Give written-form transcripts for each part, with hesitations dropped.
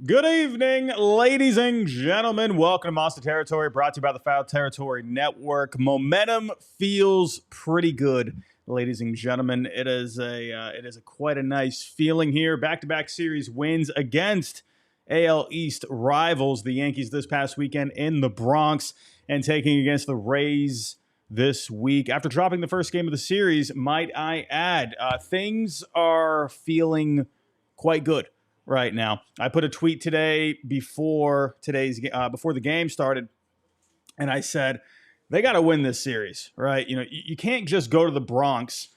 Good evening, ladies and gentlemen. Welcome to Monster Territory, brought to you by the Foul Territory Network. Momentum feels pretty good, ladies and gentlemen. It is quite a nice feeling here. Back-to-back series wins against AL East rivals, the Yankees, this past weekend in the Bronx, and taking against the Rays this week. After dropping the first game of the series, might I add, things are feeling quite good right now. I put a tweet today before the game started, and I said they got to win this series, right? You can't just go to the Bronx,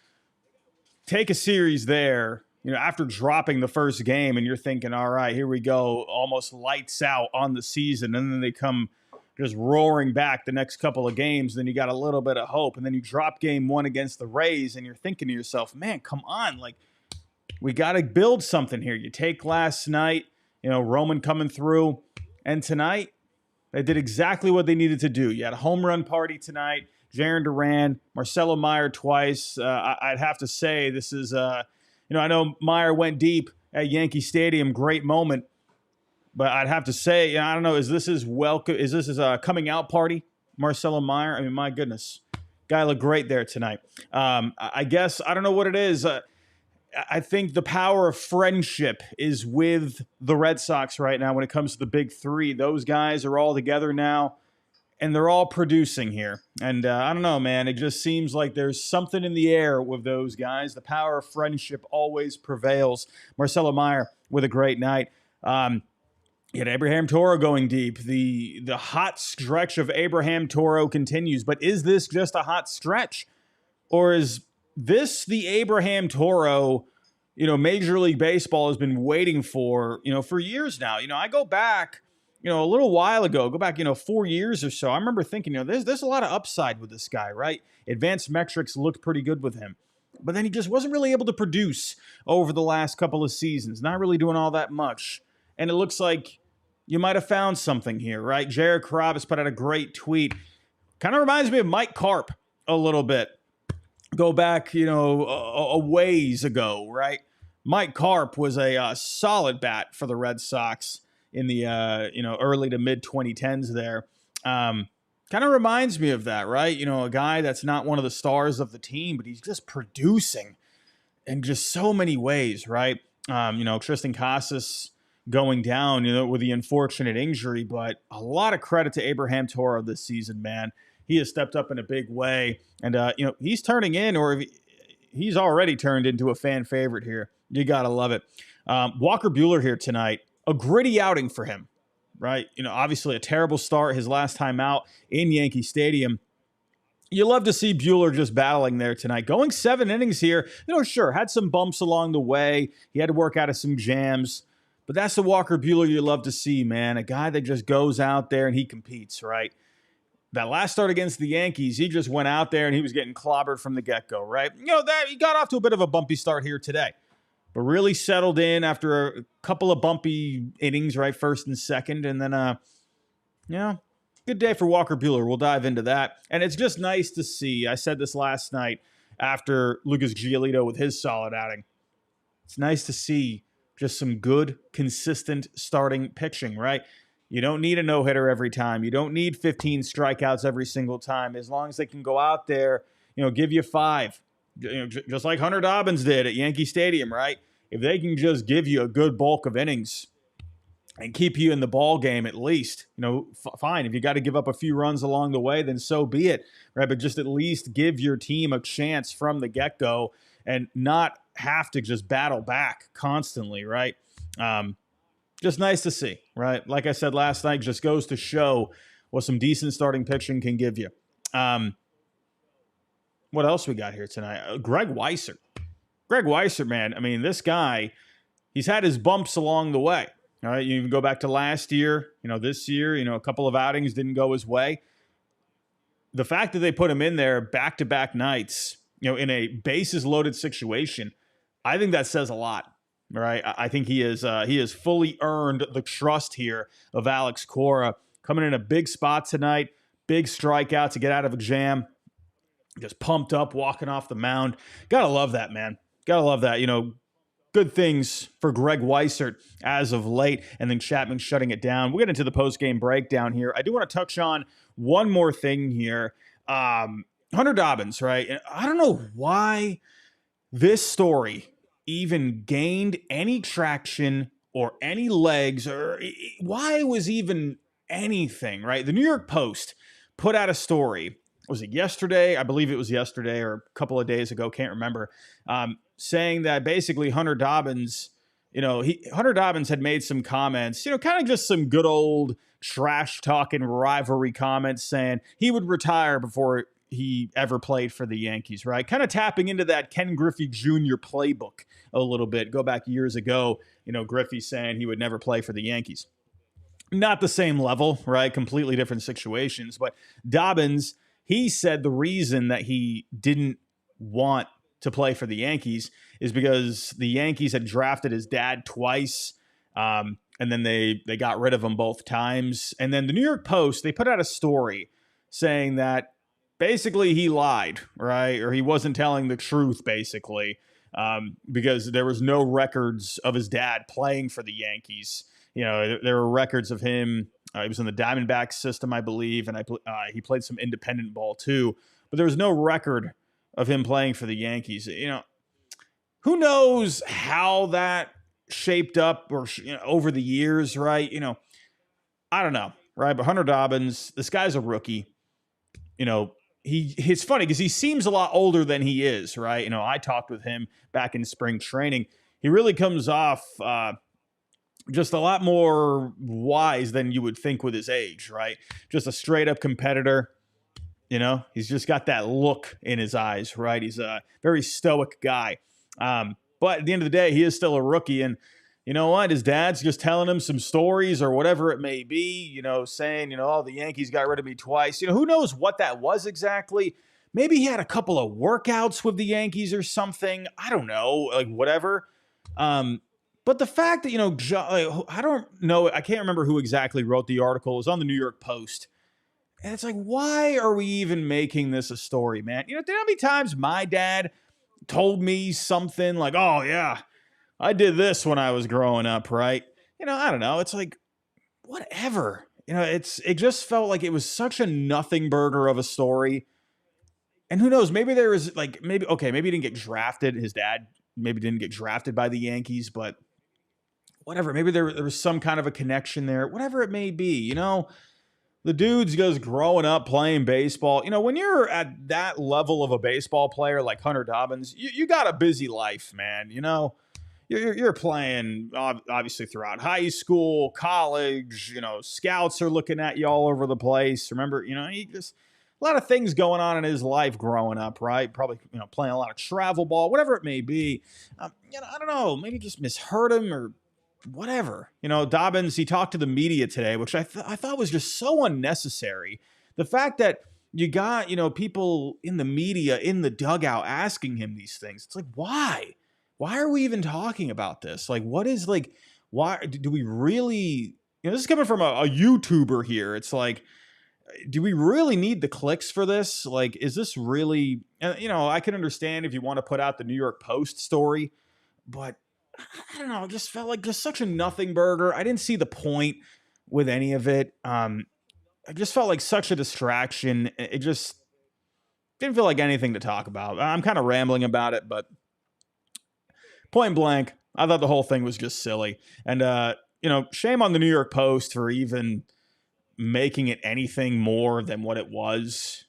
take a series there, after dropping the first game, and you're thinking, all right, here we go, almost lights out on the season, and then they come just roaring back the next couple of games. Then you got a little bit of hope, and then you drop game one against the Rays, and you're thinking to yourself, man, come on, we got to build something here. You take last night, Roman coming through, and tonight they did exactly what they needed to do. You had a home run party tonight, Jaron Duran, Marcelo Meyer twice. I'd have to say this is, I know Meyer went deep at Yankee Stadium, great moment, but I'd have to say, I don't know, is this his coming out party, Marcelo Meyer? I mean, my goodness, guy looked great there tonight. I guess, I don't know what it is. I think the power of friendship is with the Red Sox right now when it comes to the big three. Those guys are all together now, and they're all producing here. And I don't know, man. It just seems like there's something in the air with those guys. The power of friendship always prevails. Marcelo Meyer with a great night. You had Abraham Toro going deep. The hot stretch of Abraham Toro continues. But is this just a hot stretch? Or is this the Abraham Toro, Major League Baseball has been waiting for years now? I go back, a little while ago, 4 years or so. I remember thinking, there's a lot of upside with this guy, right? Advanced metrics looked pretty good with him. But then he just wasn't really able to produce over the last couple of seasons, not really doing all that much. And it looks like you might have found something here, right? Jared Carrabis put out a great tweet. Kind of reminds me of Mike Carp a little bit. Go back, a ways ago, right? Mike Carp was a solid bat for the Red Sox in the, early to mid 2010s there. Kind of reminds me of that, right? A guy that's not one of the stars of the team, but he's just producing in just so many ways, right? Tristan Casas going down, with the unfortunate injury, but a lot of credit to Abraham Toro this season, man. He has stepped up in a big way, and he's turning in, or he's already turned into a fan favorite here. You gotta love it. Walker Buehler here tonight, a gritty outing for him, right? Obviously a terrible start his last time out in Yankee Stadium. You love to see Buehler just battling there tonight, going 7 innings here. Sure, had some bumps along the way. He had to work out of some jams, but that's the Walker Buehler you love to see, man. A guy that just goes out there and he competes, right? That last start against the Yankees, he just went out there and he was getting clobbered from the get-go, right? That he got off to a bit of a bumpy start here today, but really settled in after a couple of bumpy innings, right? First and second, and then, good day for Walker Buehler. We'll dive into that. And it's just nice to see. I said this last night after Lucas Giolito with his solid outing. It's nice to see just some good, consistent starting pitching, right? You don't need a no-hitter every time. You don't need 15 strikeouts every single time. As long as they can go out there, give you 5. Just like Hunter Dobbins did at Yankee Stadium, right? If they can just give you a good bulk of innings and keep you in the ball game at least, fine. If you got to give up a few runs along the way, then so be it, right? But just at least give your team a chance from the get-go and not have to just battle back constantly, right? Just nice to see, right? Like I said last night, just goes to show what some decent starting pitching can give you. What else we got here tonight? Greg Weissert. Greg Weissert, man. I mean, this guy, he's had his bumps along the way. All right, you even go back to last year, this year, a couple of outings didn't go his way. The fact that they put him in there back-to-back nights, in a bases-loaded situation, I think that says a lot. Right, I think he has fully earned the trust here of Alex Cora, coming in a big spot tonight, big strikeout to get out of a jam, just pumped up, walking off the mound. Gotta love that, man. Gotta love that. good things for Greg Weissert as of late, and then Chapman shutting it down. We'll get into the post-game breakdown here. I do want to touch on one more thing here. Hunter Dobbins, right? And I don't know why this story even gained any traction or any legs, or why it was even anything, right? The New York Post put out a story. Was it yesterday? I believe it was yesterday or a couple of days ago. Can't remember. Saying that basically Hunter Dobbins, Hunter Dobbins had made some comments, kind of just some good old trash talking rivalry comments saying he would retire before he ever played for the Yankees, right? Kind of tapping into that Ken Griffey Jr. playbook a little bit. Go back years ago, Griffey saying he would never play for the Yankees. Not the same level, right? Completely different situations. But Dobbins, he said the reason that he didn't want to play for the Yankees is because the Yankees had drafted his dad twice, and then they got rid of him both times. And then the New York Post, they put out a story saying that basically he lied, right? Or he wasn't telling the truth, basically, because there was no records of his dad playing for the Yankees. There were records of him. He was in the Diamondbacks system, I believe, and he played some independent ball too. But there was no record of him playing for the Yankees. Who knows how that shaped up or over the years, right? I don't know, right? But Hunter Dobbins, this guy's a rookie. It's funny because he seems a lot older than he is, right? I talked with him back in spring training. He really comes off just a lot more wise than you would think with his age, right? Just a straight up competitor. He's just got that look in his eyes, right? He's a very stoic guy. But at the end of the day, he is still a rookie. And you know what? His dad's just telling him some stories or whatever it may be, saying, oh, the Yankees got rid of me twice. Who knows what that was exactly? Maybe he had a couple of workouts with the Yankees or something. I don't know, like whatever. But the fact that, I don't know. I can't remember who exactly wrote the article. It was on the New York Post. And it's like, why are we even making this a story, man? Do you know how many times my dad told me something like, oh, yeah, I did this when I was growing up, right? I don't know. It's like, whatever. It just felt like it was such a nothing burger of a story. And who knows, maybe there was maybe he didn't get drafted. His dad maybe didn't get drafted by the Yankees, but whatever. Maybe there was some kind of a connection there, whatever it may be, The dude's just growing up playing baseball. When you're at that level of a baseball player like Hunter Dobbins, you got a busy life, man. You're playing obviously throughout high school, college. Scouts are looking at you all over the place. Remember, he just a lot of things going on in his life growing up, right? Probably playing a lot of travel ball, whatever it may be. I don't know. Maybe just misheard him or whatever. Dobbins, he talked to the media today, which I thought was just so unnecessary. The fact that you got, people in the media, in the dugout asking him these things. It's like, why? Why are we even talking about this? Like, what is why do we really, this is coming from a YouTuber here. It's like, do we really need the clicks for this? Like, is this really, I can understand if you want to put out the New York Post story, but I don't know. It just felt like just such a nothing burger. I didn't see the point with any of it. It just felt like such a distraction. It just didn't feel like anything to talk about. I'm kind of rambling about it, but point blank, I thought the whole thing was just silly. And, shame on the New York Post for even making it anything more than what it was.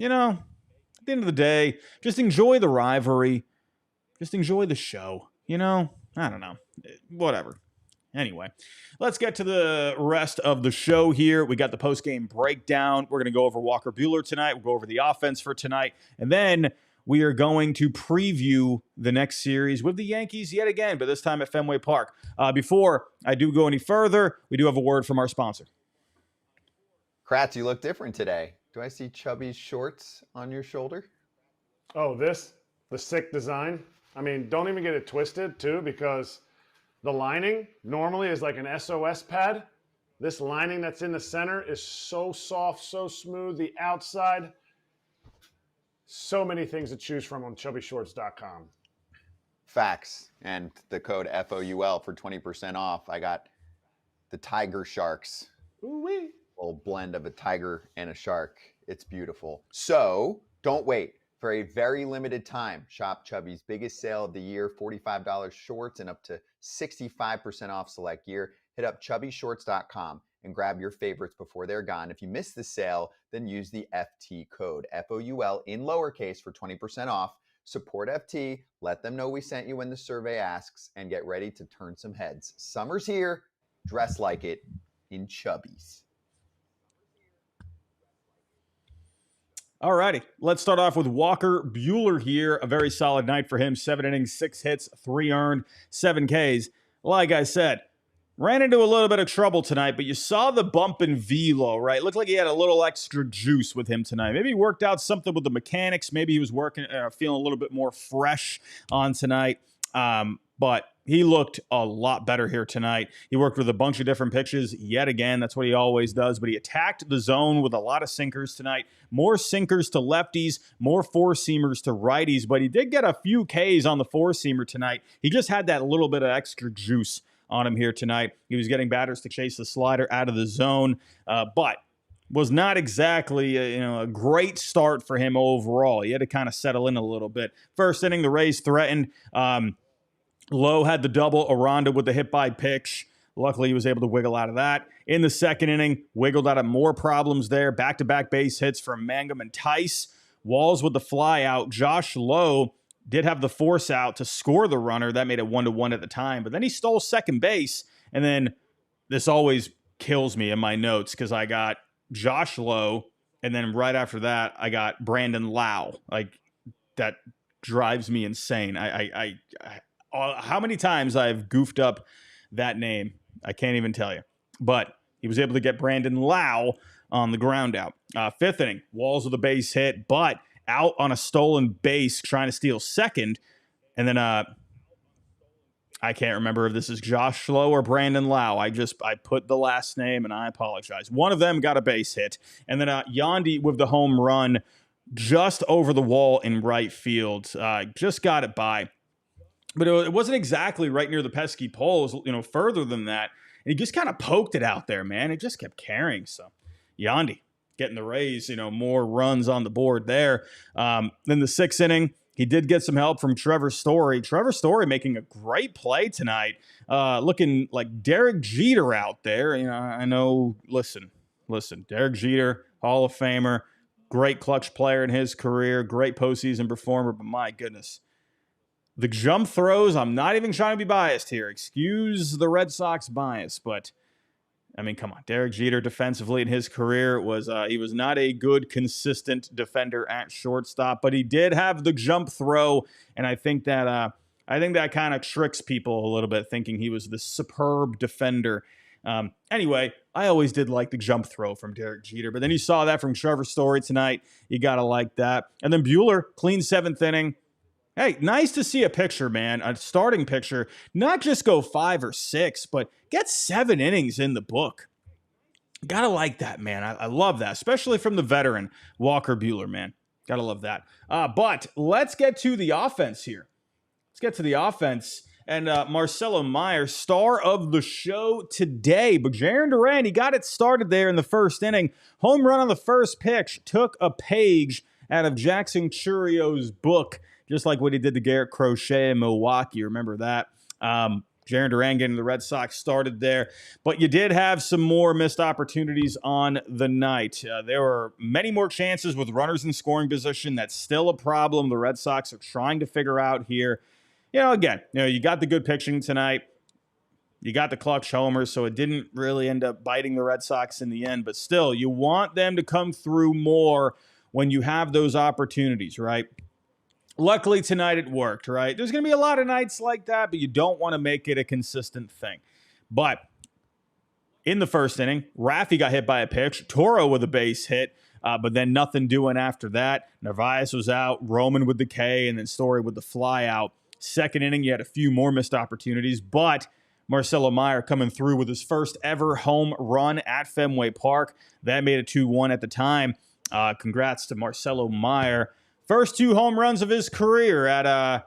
At the end of the day, just enjoy the rivalry. Just enjoy the show. I don't know. Whatever. Anyway, let's get to the rest of the show here. We got the post-game breakdown. We're going to go over Walker Buehler tonight. We'll go over the offense for tonight. And then we are going to preview the next series with the Yankees yet again, but this time at Fenway Park. Before I do go any further, we do have a word from our sponsor. Kratz, you look different today. Do I see Chubby's shorts on your shoulder? Oh, the sick design. I mean, don't even get it twisted, too, because the lining normally is like an SOS pad. This lining that's in the center is so soft, so smooth. The outside, so many things to choose from on chubbyshorts.com. Facts. And the code FOUL for 20% off. I got the Tiger Sharks. Ooh-wee. Little blend of a tiger and a shark. It's beautiful. So don't wait. For a very limited time, shop Chubby's biggest sale of the year, $45 shorts and up to 65% off select gear. Hit up chubbyshorts.com and grab your favorites before they're gone. If you miss the sale, then use the FT code, FOUL in lowercase for 20% off. Support FT, let them know we sent you when the survey asks, and get ready to turn some heads. Summer's here, dress like it in Chubby's. All righty, let's start off with Walker Buehler here. A very solid night for him. 7 innings, 6 hits, 3 earned, 7 Ks. Like I said, ran into a little bit of trouble tonight, but you saw the bump in velo, right? Looked like he had a little extra juice with him tonight. Maybe he worked out something with the mechanics. Maybe he was working, feeling a little bit more fresh on tonight. But he looked a lot better here tonight. He worked with a bunch of different pitches yet again. That's what he always does. But he attacked the zone with a lot of sinkers tonight. More sinkers to lefties, more four-seamers to righties. But he did get a few Ks on the four-seamer tonight. He just had that little bit of extra juice on him here tonight. He was getting batters to chase the slider out of the zone. But was not exactly a great start for him overall. He had to kind of settle in a little bit. First inning, the Rays threatened. Lowe had the double. Aranda with the hit by pitch. Luckily, he was able to wiggle out of that. In the second inning, wiggled out of more problems there. Back-to-back base hits from Mangum and Tice. Walls with the fly out. Josh Lowe did have the force out to score the runner. That made it 1-1 at the time. But then he stole second base. And then this always kills me in my notes because I got Josh Lowe. And then right after that, I got Brandon Lau. Like, that drives me insane. How many times I've goofed up that name, I can't even tell you. But he was able to get Brandon Lau on the ground out. Fifth inning, Walls with a base hit, but out on a stolen base trying to steal second. And then I can't remember if this is Josh Lowe or Brandon Lau. I put the last name, and I apologize. One of them got a base hit. And then Yandy with the home run just over the wall in right field. Just got it by. But it wasn't exactly right near the pesky poles, further than that. And he just kind of poked it out there, man. It just kept carrying. So Yandy getting the Rays, more runs on the board there. Then the sixth inning, he did get some help from Trevor Story. Trevor Story making a great play tonight, looking like Derek Jeter out there. I know, listen, Derek Jeter, Hall of Famer, great clutch player in his career, great postseason performer, but my goodness. The jump throws, I'm not even trying to be biased here. Excuse the Red Sox bias, but, come on. Derek Jeter defensively in his career he was not a good, consistent defender at shortstop, but he did have the jump throw, and I think that kind of tricks people a little bit, thinking he was this superb defender. Anyway, I always did like the jump throw from Derek Jeter, but then you saw that from Trevor Story tonight. You got to like that. And then Buehler, clean seventh inning. Hey, nice to see a pitcher, man, a starting pitcher, not just go 5 or 6, but get 7 innings in the book. Gotta like that, man. I love that, especially from the veteran, Walker Buehler, man. Gotta love that. But let's get to the offense here. Let's get to the offense. And Marcelo Meyer, star of the show today. But Jarren Duran, he got it started there in the first inning. Home run on the first pitch. Took a page out of Jackson Churio's book, just like what he did to Garrett Crochet in Milwaukee. Remember that? Jarren Duran getting the Red Sox started there. But you did have some more missed opportunities on the night. There were many more chances with runners in scoring position. That's still a problem the Red Sox are trying to figure out here. Again, you got the good pitching tonight. You got the clutch homers, so it didn't really end up biting the Red Sox in the end. But still, you want them to come through more when you have those opportunities, right? Luckily, tonight it worked, right? There's going to be a lot of nights like that, but you don't want to make it a consistent thing. But in the first inning, Raffy got hit by a pitch. Toro with a base hit, but then nothing doing after that. Narvaez was out, Roman with the K, and then Story with the fly out. Second inning, you had a few more missed opportunities, but Marcelo Meyer coming through with his first ever home run at Fenway Park. That made it 2-1 at the time. Congrats to Marcelo Meyer. First 2 home runs of his career at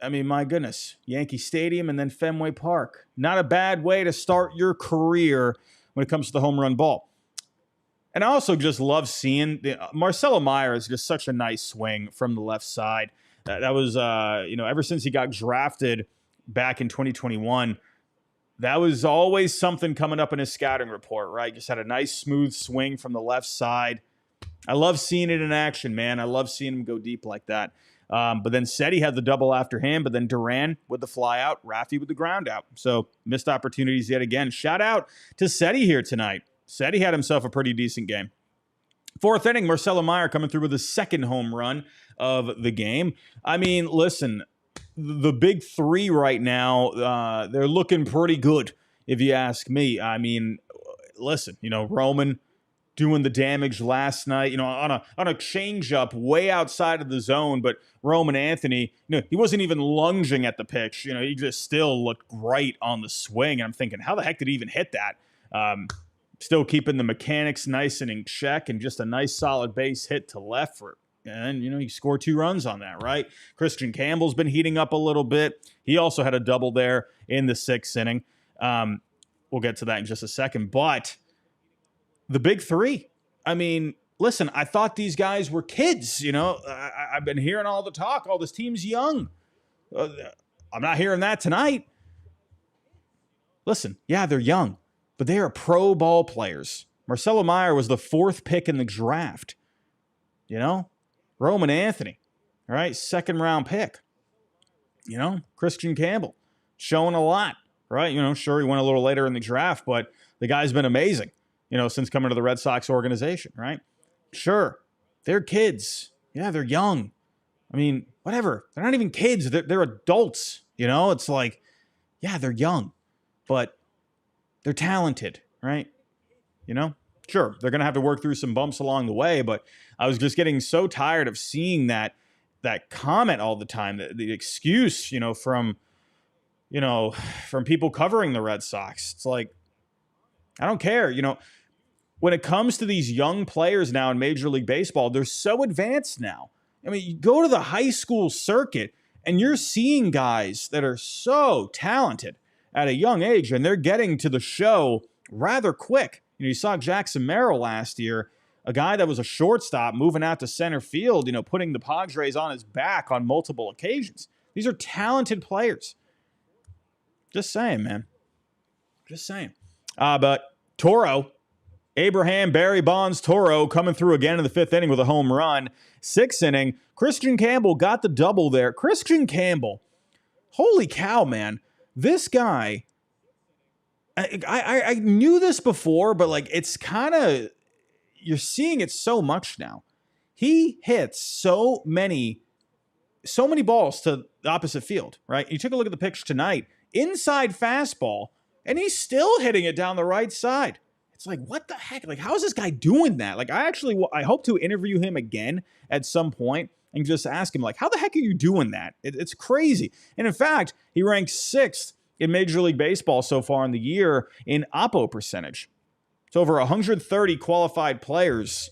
I mean, my goodness, Yankee Stadium and then Fenway Park. Not a bad way to start your career when it comes to the home run ball. And I also just love seeing Marcelo Meyer is just such a nice swing from the left side. That was, ever since he got drafted back in 2021, that was always something coming up in his scouting report, right? Just had a nice smooth swing from the left side. I love seeing it in action, man. I love seeing him go deep like that. But then Seti had the double after him, but then Duran with the fly out, Rafi with the ground out. So missed opportunities yet again. Shout out to Seti here tonight. Seti had himself a pretty decent game. Fourth inning, Marcelo Meyer coming through with his second home run of the game. I mean, listen, the big three right now, they're looking pretty good, if you ask me. I mean, listen, Roman doing the damage last night, on a changeup way outside of the zone, but Roman Anthony, he wasn't even lunging at the pitch. He just still looked great on the swing. And I'm thinking, how the heck did he even hit that? Still keeping the mechanics nice and in check, and just a nice solid base hit to left and he scored 2 runs on that, right? Christian Campbell's been heating up a little bit. He also had a double there in the 6th inning. We'll get to that in just a second, but the big three. I mean, listen, I thought these guys were kids, I've been hearing all the talk, this team's young. I'm not hearing that tonight. Listen, yeah, they're young, but they are pro ball players. Marcelo Meyer was the 4th pick in the draft. Roman Anthony, all right, 2nd round pick. Christian Campbell, showing a lot, right? Sure, he went a little later in the draft, but the guy's been amazing, since coming to the Red Sox organization, right? Sure, they're kids. Yeah, they're young. I mean, whatever. They're not even kids. They're adults, It's like, yeah, they're young, but they're talented, right? Sure, they're going to have to work through some bumps along the way, but I was just getting so tired of seeing that comment all the time, the excuse, from people covering the Red Sox. It's like, I don't care. When it comes to these young players now in Major League Baseball, they're so advanced now. I mean, you go to the high school circuit and you're seeing guys that are so talented at a young age, and they're getting to the show rather quick. You saw Jackson Merrill last year, a guy that was a shortstop moving out to center field, putting the Padres on his back on multiple occasions. These are talented players. Just saying, man. Just saying. But Toro, Abraham Barry Bonds Toro coming through again in the 5th inning with a home run. 6th inning, Christian Campbell got the double there. Christian Campbell, holy cow, man. This guy, I knew this before, but it's kind of, you're seeing it so much now. He hits so many balls to the opposite field, right? You took a look at the pitch tonight, inside fastball, and he's still hitting it down the right side. It's like, what the heck? How is this guy doing that? I hope to interview him again at some point and just ask him, how the heck are you doing that? It's crazy. And in fact, he ranks 6th in Major League Baseball so far in the year in oppo percentage. It's over 130 qualified players.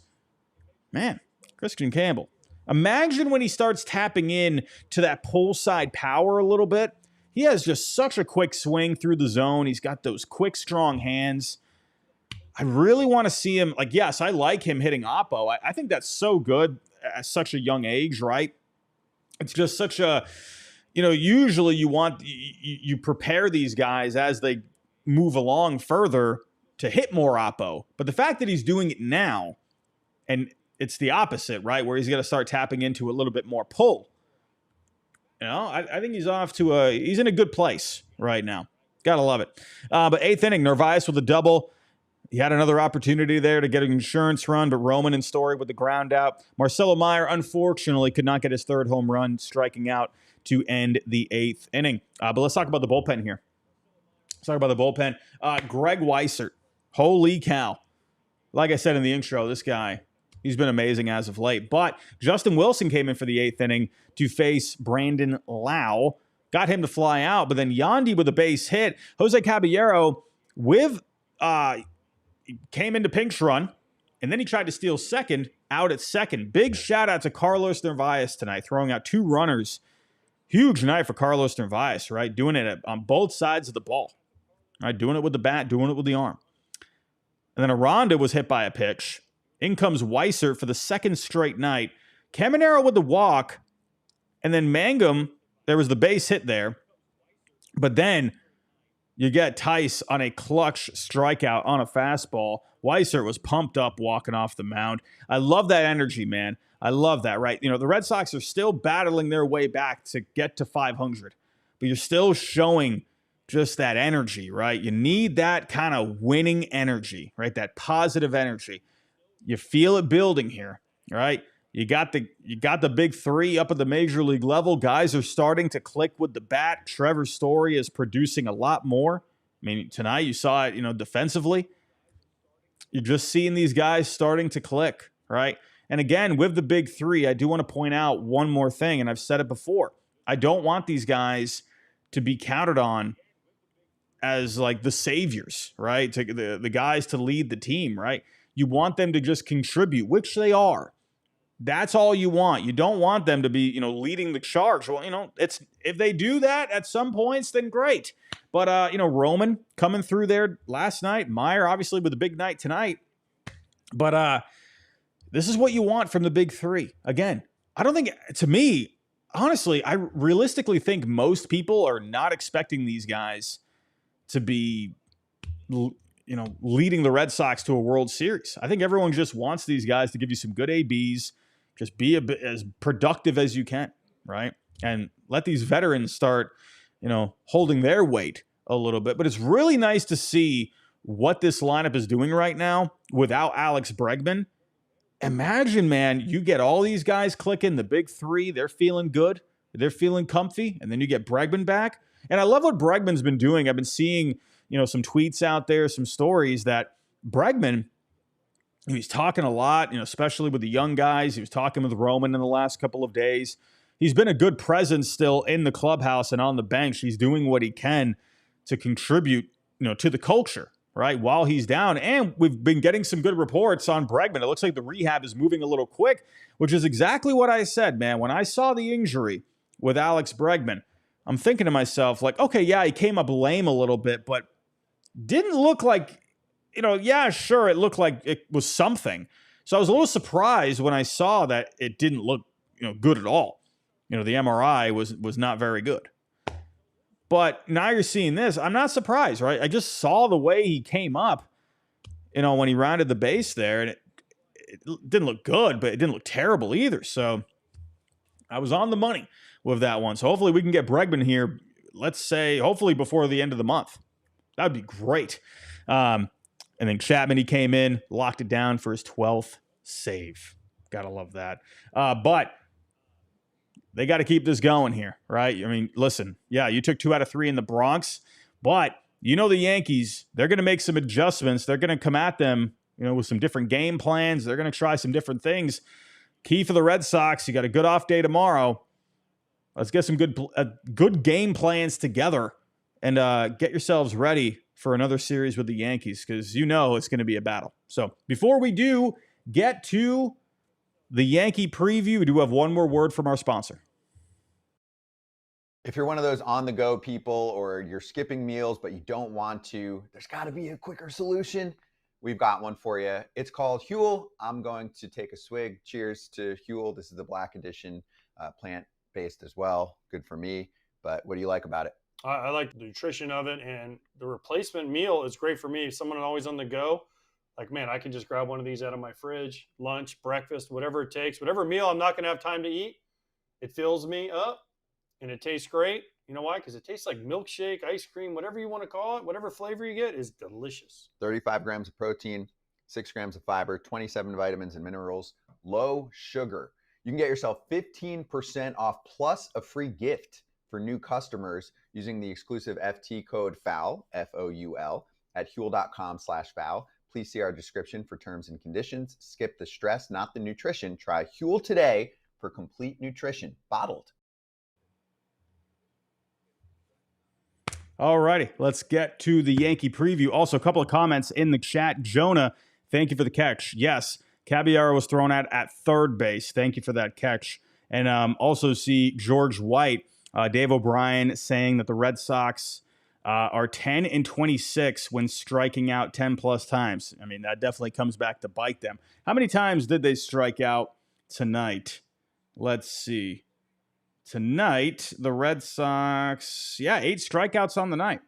Man, Christian Campbell. Imagine when he starts tapping in to that pull side power a little bit. He has just such a quick swing through the zone. He's got those quick, strong hands. I really want to see him. Yes, I like him hitting oppo. I think that's so good at such a young age, right? It's just such a, usually you prepare these guys as they move along further to hit more oppo. But the fact that he's doing it now, and it's the opposite, right? Where he's going to start tapping into a little bit more pull. I think he's off to he's in a good place right now. Gotta love it. But 8th inning, Narvaez with a double. He had another opportunity there to get an insurance run, but Roman and Story with the ground out. Marcelo Meyer, unfortunately, could not get his 3rd home run, striking out to end the 8th inning. But let's talk about the bullpen here. Let's talk about the bullpen. Greg Weissert. Holy cow. Like I said in the intro, this guy, he's been amazing as of late. But Justin Wilson came in for the 8th inning to face Brandon Lau. Got him to fly out, but then Yandy with a base hit. Jose Caballero with came into pinch run, and then he tried to steal second, out at second. Big shout out to Carlos Narvaez tonight, throwing out 2 runners. Huge night for Carlos Narvaez, right? Doing it on both sides of the ball, right? Doing it with the bat, doing it with the arm. And then Aranda was hit by a pitch. In comes Weiser for the second straight night. Caminero with the walk. And then Mangum, there was the base hit there. But then you get Tice on a clutch strikeout on a fastball. Weiser was pumped up walking off the mound. I love that energy, man. I love that, right? You know, the Red Sox are still battling their way back to get to 500. But you're still showing just that energy, right? You need that kind of winning energy, right? That positive energy. You feel it building here, right? You got the big three up at the major league level. Guys are starting to click with the bat. Trevor Story is producing a lot more. I mean, tonight you saw it, you know, defensively. You're just seeing these guys starting to click, right? And again, with the big three, I do want to point out one more thing, and I've said it before. I don't want these guys to be counted on as like the saviors, right? To the guys to lead the team, right? You want them to just contribute, which they are. That's all you want. You don't want them to be, you know, leading the charge. Well, you know, it's if they do that at some points, then great. But, you know, Roman coming through there last night. Meyer, obviously, with a big night tonight. But this is what you want from the big three. Again, I don't think, to me, honestly, I realistically think most people are not expecting these guys to be, you know, leading the Red Sox to a World Series. I think everyone just wants these guys to give you some good ABs. Just be a bit as productive as you can, right? And let these veterans start, you know, holding their weight a little bit. But it's really nice to see what this lineup is doing right now without Alex Bregman. Imagine, man, you get all these guys clicking, the big three, they're feeling good, they're feeling comfy, and then you get Bregman back. And I love what Bregman's been doing. I've been seeing, you know, some tweets out there, some stories that Bregman, he's talking a lot, you know, especially with the young guys. He was talking with Roman in the last couple of days. He's been a good presence still in the clubhouse and on the bench. He's doing what he can to contribute, you know, to the culture, right, while he's down. And we've been getting some good reports on Bregman. It looks like the rehab is moving a little quick, which is exactly what I said, man. When I saw the injury with Alex Bregman, I'm thinking to myself, like, okay, yeah, he came up lame a little bit, but didn't look like, you know, yeah, sure, it looked like it was something. So I was a little surprised when I saw that it didn't look, you know, good at all. You know, the MRI was not very good. But now you're seeing this. I'm not surprised, right? I just saw the way he came up, you know, when he rounded the base there, and it didn't look good, but it didn't look terrible either. So I was on the money with that one. So hopefully we can get Bregman here, let's say, hopefully before the end of the month. That would be great. And then Chapman, he came in, locked it down for his 12th save. Gotta love that. But they got to keep this going here, right? I mean, listen, yeah, you took 2 out of 3 in the Bronx, but you know the Yankees, they're going to make some adjustments. They're going to come at them, you know, with some different game plans. They're going to try some different things. Key for the Red Sox, you got a good off day tomorrow. Let's get some good game plans together and get yourselves ready for another series with the Yankees, because you know it's going to be a battle. So before we do get to the Yankee preview, we do have one more word from our sponsor. If you're one of those on-the-go people, or you're skipping meals but you don't want to, there's got to be a quicker solution. We've got one for you. It's called Huel. I'm going to take a swig. Cheers to Huel. This is the Black Edition, plant-based as well. Good for me. But what do you like about it? I like the nutrition of it, and the replacement meal is great for me. Someone always on the go. Like, man, I can just grab one of these out of my fridge, lunch, breakfast, whatever it takes, whatever meal I'm not going to have time to eat. It fills me up, and it tastes great. You know why? Because it tastes like milkshake, ice cream, whatever you want to call it, whatever flavor you get is delicious. 35 grams of protein, 6 grams of fiber, 27 vitamins and minerals, low sugar. You can get yourself 15% off plus a free gift for new customers using the exclusive FT code FOUL, F-O-U-L, at Huel.com/FOUL. Please see our description for terms and conditions. Skip the stress, not the nutrition. Try Huel today for complete nutrition, bottled. All righty, let's get to the Yankee preview. Also, a couple of comments in the chat. Jonah, thank you for the catch. Yes, Caballero was thrown out at third base. Thank you for that catch. And also see George White. Dave O'Brien saying that the Red Sox are 10-26 when striking out 10 plus times. I mean, that definitely comes back to bite them. How many times did they strike out tonight? Let's see. Tonight, the Red Sox, 8 strikeouts on the night.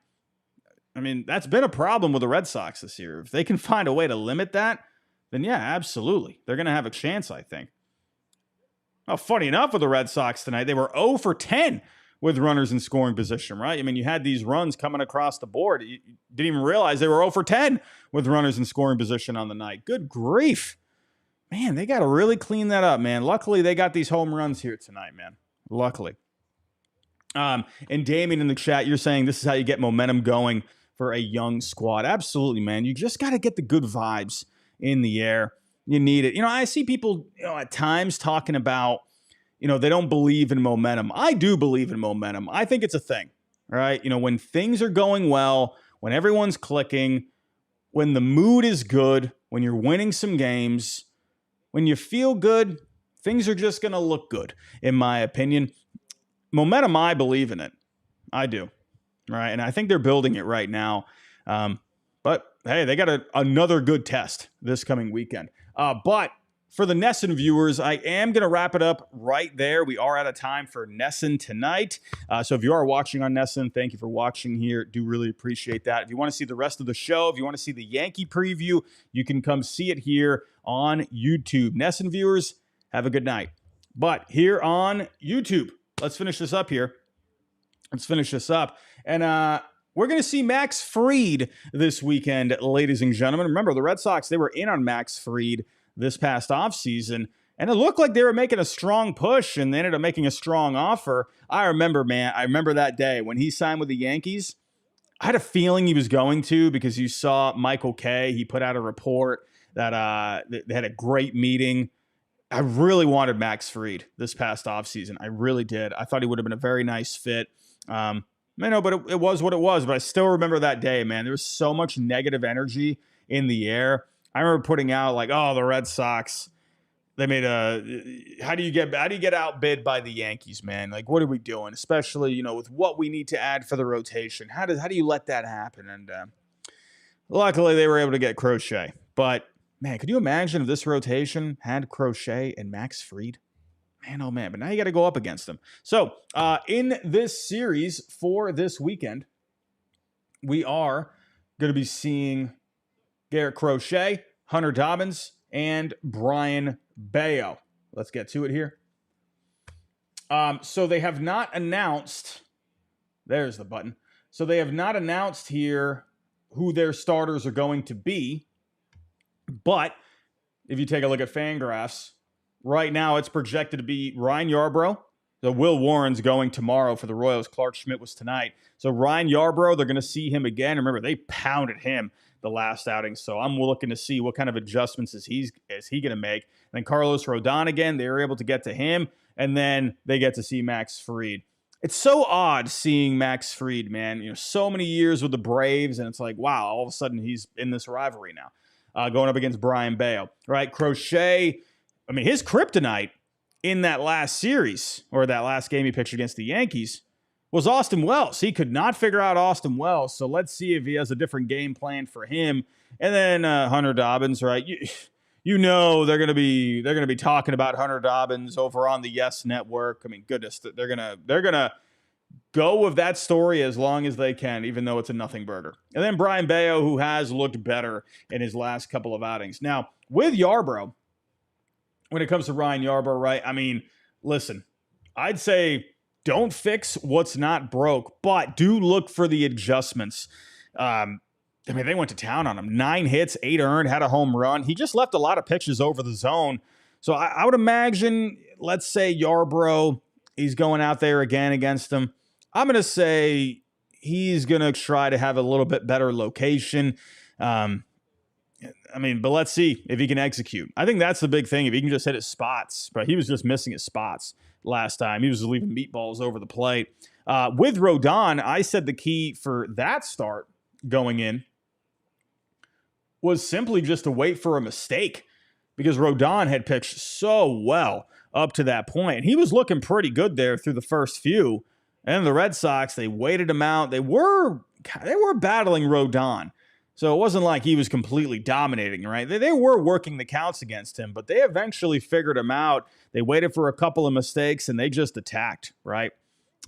I mean, that's been a problem with the Red Sox this year. If they can find a way to limit that, then yeah, absolutely. They're going to have a chance, I think. Oh, funny enough with the Red Sox tonight, they were 0 for 10 with runners in scoring position, right? I mean, you had these runs coming across the board. You didn't even realize they were 0 for 10 with runners in scoring position on the night. Good grief. Man, they got to really clean that up, man. Luckily, they got these home runs here tonight, man. Luckily. And Damien in the chat, you're saying this is how you get momentum going for a young squad. Absolutely, man. You just got to get the good vibes in the air. You need it. I see people, at times talking about, they don't believe in momentum. I do believe in momentum. I think it's a thing, right? When things are going well, when everyone's clicking, when the mood is good, when you're winning some games, when you feel good, things are just going to look good, in my opinion. Momentum, I believe in it. I do, right? And I think they're building it right now. But, hey, they got another good test this coming weekend. But for the NESN viewers, I am going to wrap it up right there. We are out of time for NESN tonight. So if you are watching on NESN, thank you for watching here. Do really appreciate that. If you want to see the rest of the show, if you want to see the Yankee preview, you can come see it here on YouTube. NESN viewers, have a good night. But here on YouTube, let's finish this up here. Let's finish this up. And we're going to see Max Fried this weekend, ladies and gentlemen. Remember, the Red Sox, they were in on Max Fried this past offseason, and it looked like they were making a strong push, and they ended up making a strong offer. I remember that day when he signed with the Yankees. I had a feeling he was going to, because you saw Michael Kay. He put out a report that they had a great meeting. I really wanted Max Fried this past offseason. I really did. I thought he would have been a very nice fit. But it was what it was. But I still remember that day, man. There was so much negative energy in the air. I remember putting out the Red Sox, they made how do you get outbid by the Yankees, man? What are we doing? Especially, with what we need to add for the rotation. How do you let that happen? And luckily they were able to get Crochet. But man, could you imagine if this rotation had Crochet and Max Fried? Man, oh man, but now you got to go up against them. So in this series for this weekend, we are going to be seeing Garrett Crochet, Hunter Dobbins, and Brian Bayo. Let's get to it here. So they have not announced, there's the button. So they have not announced here who their starters are going to be. But if you take a look at Fangraphs, right now it's projected to be Ryan Yarbrough. So Will Warren's going tomorrow for the Royals. Clark Schmidt was tonight. So Ryan Yarbrough, they're going to see him again. Remember, they pounded him the last outing. So I'm looking to see what kind of adjustments is he going to make. And then Carlos Rodon again, they were able to get to him. And then they get to see Max Fried. It's so odd seeing Max Fried, man. So many years with the Braves, and it's like, wow, all of a sudden he's in this rivalry now. Going up against Brian Bayo, right? Crochet, his kryptonite in that last series, or that last game he pitched against the Yankees, was Austin Wells. He could not figure out Austin Wells, so let's see if he has a different game plan for him. And then Hunter Dobbins, right? They're going to be talking about Hunter Dobbins over on the Yes Network. Goodness, they're gonna go with that story as long as they can, even though it's a nothing burger. And then Brian Bayo, who has looked better in his last couple of outings. Now, with Yarbrough, when it comes to Ryan Yarbrough, right? Listen, I'd say don't fix what's not broke, but do look for the adjustments. They went to town on him. 9 hits, 8 earned, had a home run. He just left a lot of pitches over the zone. So I would imagine, let's say Yarbrough, he's going out there again against him. I'm going to say he's going to try to have a little bit better location. But let's see if he can execute. I think that's the big thing. If he can just hit his spots. But he was just missing his spots last time. He was leaving meatballs over the plate. With Rodon, I said the key for that start going in was simply just to wait for a mistake, because Rodon had pitched so well up to that point. And he was looking pretty good there through the first few. And the Red Sox, they waited him out. They were battling Rodon. So it wasn't like he was completely dominating, right? They were working the counts against him, but they eventually figured him out. They waited for a couple of mistakes, and they just attacked, right?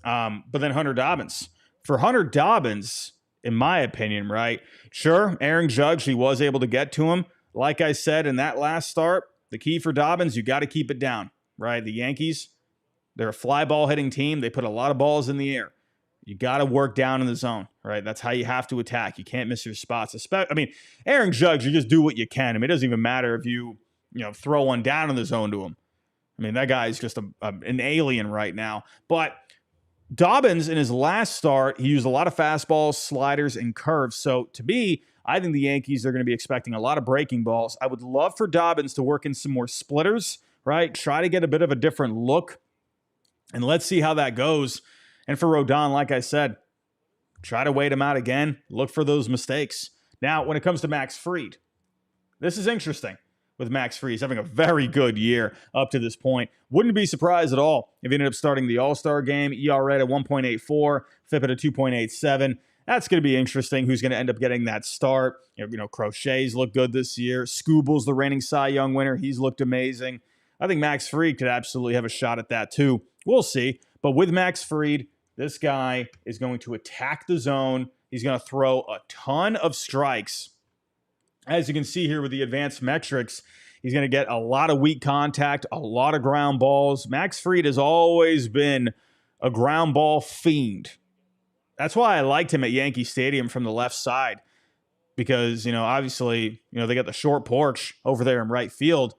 But then Hunter Dobbins. For Hunter Dobbins, in my opinion, right? Sure, Aaron Judge, he was able to get to him. Like I said in that last start, the key for Dobbins, you got to keep it down, right? The Yankees, they're a fly ball hitting team. They put a lot of balls in the air. You got to work down in the zone, right? That's how you have to attack. You can't miss your spots. Aaron Judge, you just do what you can. It doesn't even matter if you throw one down in the zone to him. That guy is just an alien right now. But Dobbins, in his last start, he used a lot of fastballs, sliders, and curves. So to me, I think the Yankees are going to be expecting a lot of breaking balls. I would love for Dobbins to work in some more splitters, right? Try to get a bit of a different look. And let's see how that goes. And for Rodon, like I said, try to wait him out again. Look for those mistakes. Now, when it comes to Max Fried, this is interesting with Max Fried. He's having a very good year up to this point. Wouldn't be surprised at all if he ended up starting the All-Star game. ERA at 1.84, FIP at 2.87. That's going to be interesting. Who's going to end up getting that start? Crochet's looked good this year. Scooble's the reigning Cy Young winner. He's looked amazing. I think Max Fried could absolutely have a shot at that too. We'll see. But with Max Fried, this guy is going to attack the zone. He's going to throw a ton of strikes. As you can see here with the advanced metrics, he's going to get a lot of weak contact, a lot of ground balls. Max Fried has always been a ground ball fiend. That's why I liked him at Yankee Stadium from the left side because, obviously, they got the short porch over there in right field.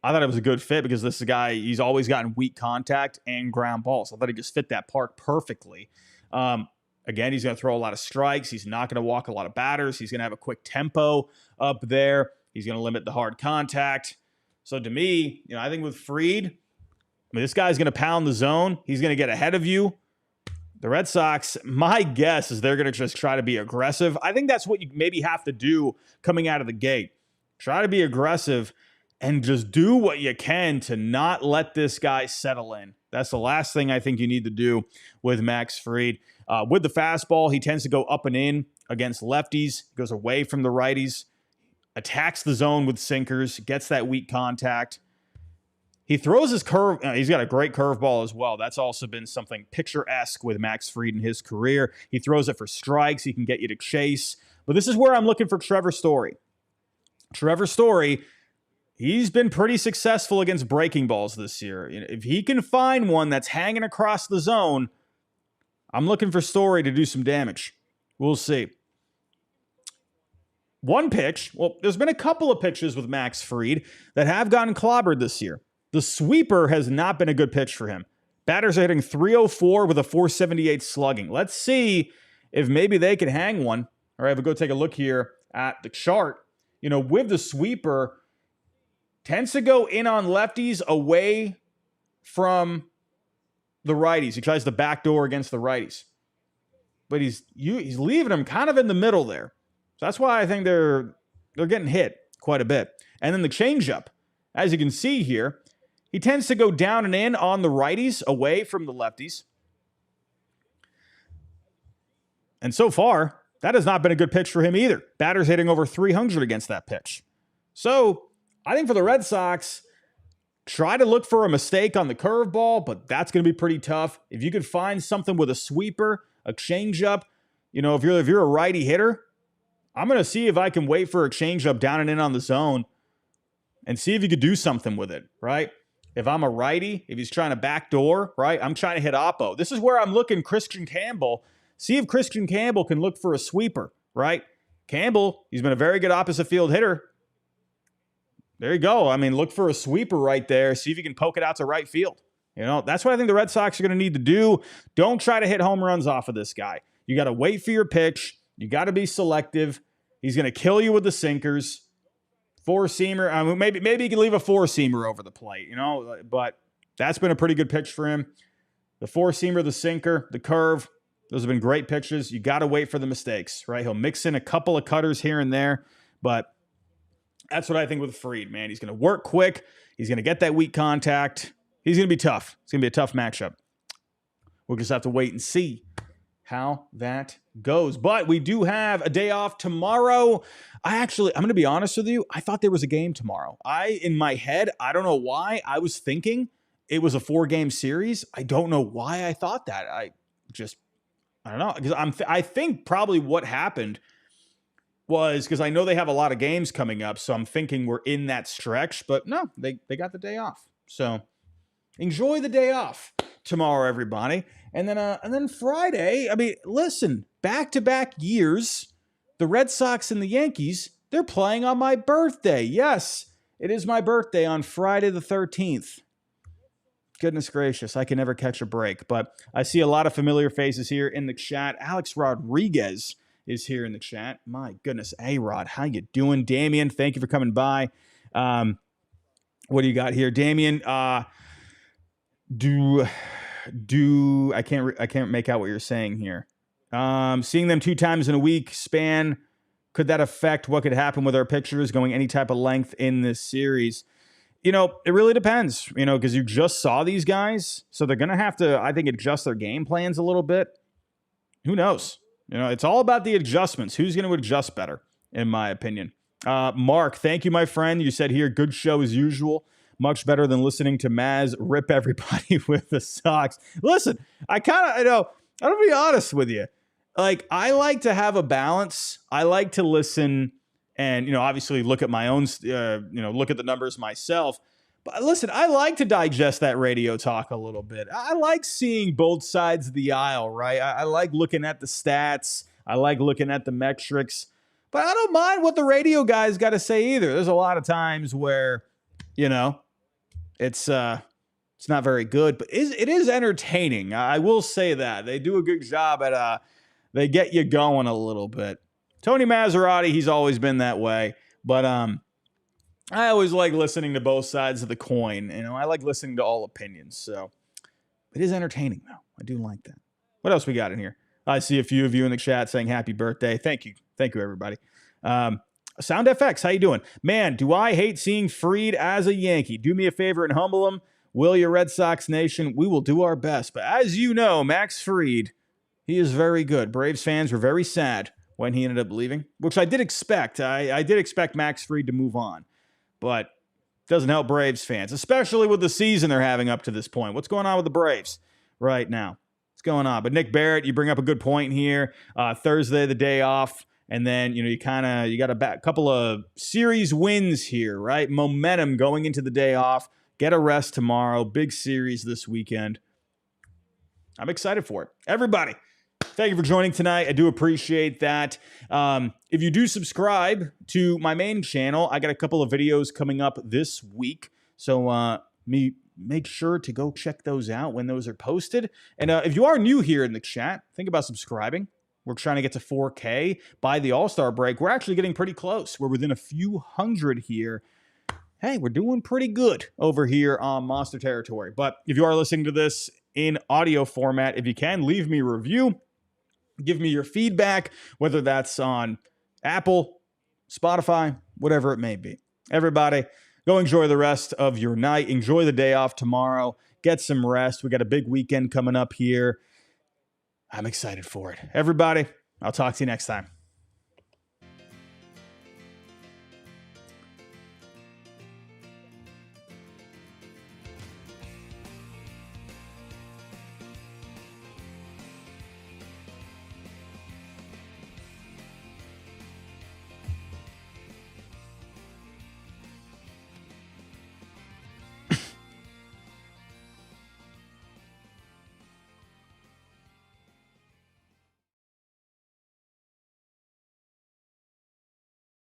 I thought it was a good fit because this guy, he's always gotten weak contact and ground balls. I thought he just fit that park perfectly. Again, he's going to throw a lot of strikes. He's not going to walk a lot of batters. He's going to have a quick tempo up there. He's going to limit the hard contact. So to me, I think with Fried, this guy's going to pound the zone. He's going to get ahead of you. The Red Sox, my guess is they're going to just try to be aggressive. I think that's what you maybe have to do coming out of the gate. Try to be aggressive and just do what you can to not let this guy settle in. That's the last thing I think you need to do with Max Fried. With the fastball, he tends to go up and in against lefties, goes away from the righties, attacks the zone with sinkers, gets that weak contact. He throws his curve. He's got a great curveball as well. That's also been something picturesque with Max Fried in his career. He throws it for strikes. He can get you to chase. But this is where I'm looking for Trevor Story. Trevor Story, he's been pretty successful against breaking balls this year. If he can find one that's hanging across the zone, I'm looking for Story to do some damage. We'll see. One pitch, well, there's been a couple of pitches with Max Fried that have gotten clobbered this year. The sweeper has not been a good pitch for him. Batters are hitting 304 with a 478 slugging. Let's see if maybe they can hang one. All right, we'll go take a look here at the chart. With the sweeper, tends to go in on lefties away from the righties. He tries the back door against the righties. But he's leaving them kind of in the middle there. So that's why I think they're getting hit quite a bit. And then the changeup, as you can see here, he tends to go down and in on the righties away from the lefties. And so far, that has not been a good pitch for him either. Batters hitting over 300 against that pitch. So I think for the Red Sox, try to look for a mistake on the curveball, but that's going to be pretty tough. If you could find something with a sweeper, a changeup, if you're a righty hitter, I'm going to see if I can wait for a changeup down and in on the zone and see if you could do something with it, right? If I'm a righty, if he's trying to backdoor, right, I'm trying to hit oppo. This is where I'm looking Christian Campbell. See if Christian Campbell can look for a sweeper, right? Campbell, he's been a very good opposite field hitter. There you go. Look for a sweeper right there. See if you can poke it out to right field. That's what I think the Red Sox are going to need to do. Don't try to hit home runs off of this guy. You got to wait for your pitch. You got to be selective. He's going to kill you with the sinkers. Four-seamer. Maybe he can leave a four-seamer over the plate, but that's been a pretty good pitch for him. The four-seamer, the sinker, the curve, those have been great pitches. You got to wait for the mistakes, right? He'll mix in a couple of cutters here and there, but that's what I think with Fried, man. He's going to work quick. He's going to get that weak contact. He's going to be tough. It's going to be a tough matchup. We'll just have to wait and see how that goes. But we do have a day off tomorrow. I'm going to be honest with you. I thought there was a game tomorrow. In my head, I don't know why, I was thinking it was a 4-game series. I don't know why I thought that. I don't know. Because I think probably what happened was because I know they have a lot of games coming up. So I'm thinking we're in that stretch. But no, they got the day off. So enjoy the day off tomorrow, everybody. And then Friday, I mean, listen, back-to-back years, the Red Sox and the Yankees, they're playing on my birthday. Yes, it is my birthday on Friday the 13th. Goodness gracious, I can never catch a break. But I see a lot of familiar faces here in the chat. Alex Rodriguez is here in the chat. My goodness, A-Rod, how you doing? Damien, thank you for coming by. What do you got here? Damien, I can't make out what you're saying here. Seeing them 2 times in a week span, could that affect what could happen with our pictures going any type of length in this series? It really depends, because you just saw these guys. So they're going to have to, I think, adjust their game plans a little bit. Who knows? It's all about the adjustments. Who's going to adjust better, in my opinion? Mark, thank you, my friend. You said here, good show as usual. Much better than listening to Maz rip everybody with the Sox. Listen, I'm going to be honest with you. Like, I like to have a balance. I like to listen and, obviously look at my own, look at the numbers myself. But listen, I like to digest that radio talk a little bit. I like seeing both sides of the aisle, right? I like looking at the stats. I like looking at the metrics. But I don't mind what the radio guys got to say either. There's a lot of times where, it's not very good, but it is entertaining. I will say that. They do a good job at they get you going a little bit. Tony Maserati, he's always been that way, but I always like listening to both sides of the coin. I like listening to all opinions. So it is entertaining, though. I do like that. What else we got in here? I see a few of you in the chat saying happy birthday. Thank you, everybody. Sound FX, how you doing? Man, do I hate seeing Fried as a Yankee. Do me a favor and humble him. Will you, Red Sox Nation? We will do our best. But as you know, Max Fried, he is very good. Braves fans were very sad when he ended up leaving, which I did expect. I did expect Max Fried to move on. But it doesn't help Braves fans, especially with the season they're having up to this point. What's going on with the Braves right now? What's going on? But Nick Barrett, you bring up a good point here. Thursday, the day off. And then, you got a couple of series wins here, right? Momentum going into the day off. Get a rest tomorrow. Big series this weekend. I'm excited for it. Everybody, thank you for joining tonight. I do appreciate that. If you do subscribe to my main channel, I got a couple of videos coming up this week. So make sure to go check those out when those are posted. And if you are new here in the chat, think about subscribing. We're trying to get to 4K by the All-Star break. We're actually getting pretty close. We're within a few hundred here. Hey, we're doing pretty good over here on Monster Territory. But if you are listening to this in audio format, if you can, leave me a review. Give me your feedback, whether that's on Apple, Spotify, whatever it may be. Everybody, go enjoy the rest of your night. Enjoy the day off tomorrow. Get some rest. We got a big weekend coming up here. I'm excited for it. Everybody, I'll talk to you next time.